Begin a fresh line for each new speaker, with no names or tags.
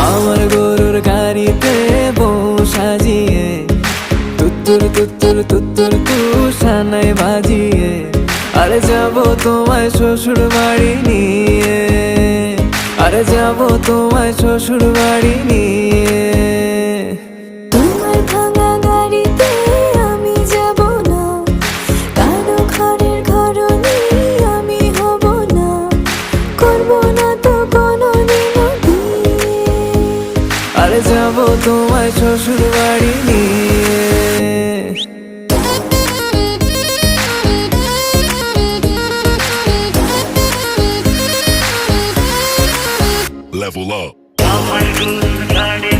আমার গরুর গাড়িতে বউ সাজিয়ে তুত্তুর তুত্তুর তুত্তুর তুষানাই বাজিয়ে আরে যাবো তোমায় শ্বশুর বাড়ি নিয়ে, আরে যাবো তোমায় শ্বশুর বাড়ি নিয়ে।
তোমার ভাঙা গাড়িতে আমি যাব না, কারো ঘরের ঘরনি আমি হব না, করব না তো কোনোদিনও বিয়ে।
আরে যাবো তোমায় শ্বশুর বাড়ি নিয়ে।
Level up.